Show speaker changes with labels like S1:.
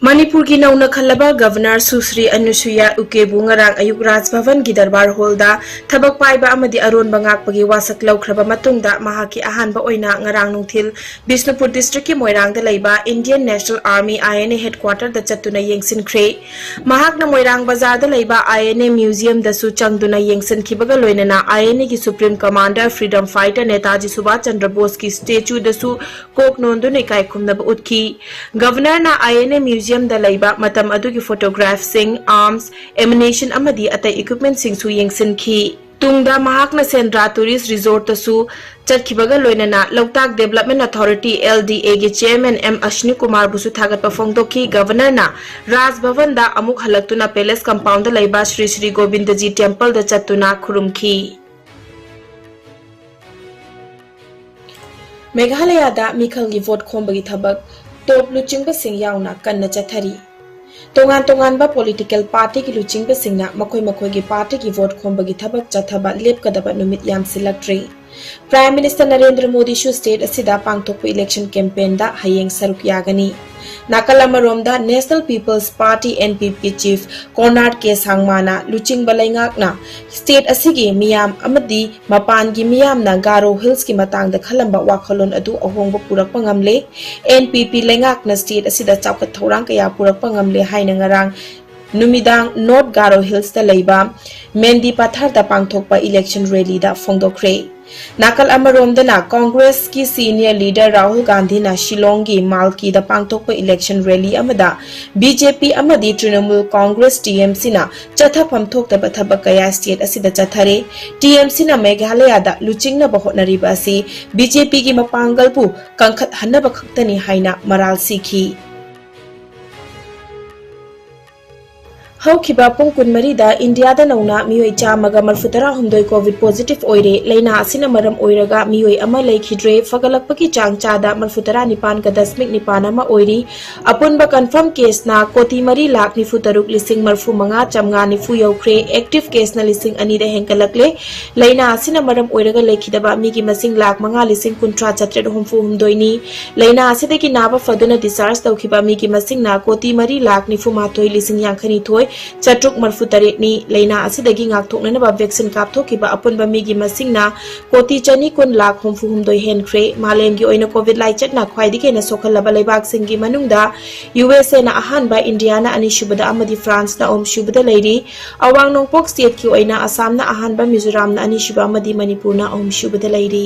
S1: Manipur की नौना खल्लबा गवर्नर सुश्री अनुसुया उकेबू ngarang ayuk Raj Bhavan की दरबार हॉलदा थबक पाइबा अमदी अरोन बंगाकपगी वासक लौख्रबा मतुंगदा महाकी अहानबा ओइना ngarang nungthil बिष्णुपुर डिस्ट्रिक्ट की मोइरांगदा लैबा Indian National Army INA headquarter दा चत्तुना येंगसिनख्रे महाकना मोइरांग बाजार दा लैबा INA म्यूजियम दसु चंगदुना येंगसिनखिबगा लोइनना INA की supreme commander freedom fighter Netaji Subhash Chandra Bose की स्टेच्यू दसु कोक नोंदुने कायखुमनब उतखी गवर्नर ना INA म्यूजियम दा लैबा मतम अदुगी फोटोग्राफ सिंग आर्म्स एमिनेशन अमदी अतै इक्विपमेंट सिंग सु येंगसिनखी तुंगदा महाकना सेंद्रा टूरिस्ट रिजोर्ट तसु चटखिबगा लोइनना लोकताक डेवलपमेंट अथॉरिटी LDA के चेयरमैन M अश्विनी कुमार बुसु थागतपा फोंगदोखी गवर्नर ना राज भवन दा अमुक हलक्तुना पैलेस कंपाउंड दा लैबा श्री श्री गोविंद जी टेंपल दा चत्तुना खुरुमखी मेघालय दा मिखल की वोट खोंबगी थबक टॉप लुचिंग सिंह याउना कन्न चथरी तोंगान तोंगान पॉलिटिकल पार्टी की लुचिंग सिंह मखोय मखोय की पार्टी की वोट खोंबगी थबक चथबा लेपकदबा नुमित याम सिलक्ट्री प्राइम मिनिस्टर नरेंद्र मोदी शु स्टेट असिदा पांगथोक इलेक्शन कैंपेन दा हयेंग सरुक यागनी नाकल अमरोमदा national people's party NPP chief Conrad K सांगमाना लुचिंग बलैंगाकना स्टेट असिगी मियाम अमदी मपान की मियामना गारो हिल्स की मतंग दा खलंबा वाखलोन अदु अहोंग पुरकपा ngamle NPP लैंगाकना स्टेट असिदा चावकत थौरांग कया पुरकपा ngamle हाइना ngarang नुमिदांग नॉर्थ गारो हिल्स दा लैबा मेंदी पाथर दा पांगथोकपा इलेक्शन रैली दा फोंगदोख्रे नाकल अमरोमदना कांग्रेस की सीनियर लीडर राहुल गांधी ना शिलोंग की मालकी दा पांगथोकपा इलेक्शन रैली अमदा BJP अमदी तृणमूल कांग्रेस TMC ना चथफम थोकतबा थबक कया स्टेट असिदा चथरे TMC ना मेघालय दा लुचिंग ना बहोतनरीबा असि BJP की मपांगलपु कंखत हन्नबा खक्तनी हाइना मराल सिखी हौखिबा पुंग कुनमरीदा इंडिया दा नौना मियोय चामगा मरफुतरा हुंदोय कोविड पॉजिटिव ओइरे लैना असिना मरम ओइरगा मियोय अमा लैखिद्रे फगलकपकी चांग चादा मरफुतरा निपान का दशमिक निपान अमा ओइरी अपुनबा कंफर्म केस ना कोटी मरी लाख निफु तरुक लिसिंग मरफु मंगा चमगा निफु यौख्रे एक्टिव केस ना लिसिंग अनी दा हेंकलकले लैना असिना मरम ओइरगा लैखिदबा मिगी मसिंग लाख मंगा लिसिंग कुंट्रा चत्रेड हुंफु हुंदोयनी लैना असिदगी नाबा फदुना डिस्चार्ज तौखिबा मिगी मसिंग ना कोटी मरी लाख निफु माथोय लिसिंग यांखनी थोय चट्रुक मरफु तरेटनी लैना असिदगी ngaktoknanaba vaccine kapthokiba apunba migi masingna koti chani kun lakh humfu humdoi henkhre malemgi oina covid lai chatna khwaidike na sokhalaba leibak singgi manungda USA na ahanba India na ani shubada amadi France na shubada leiri awang nongpok state ki oina Assam na ahanba Mizoram na ani shuba amadi Manipur na shubada leiri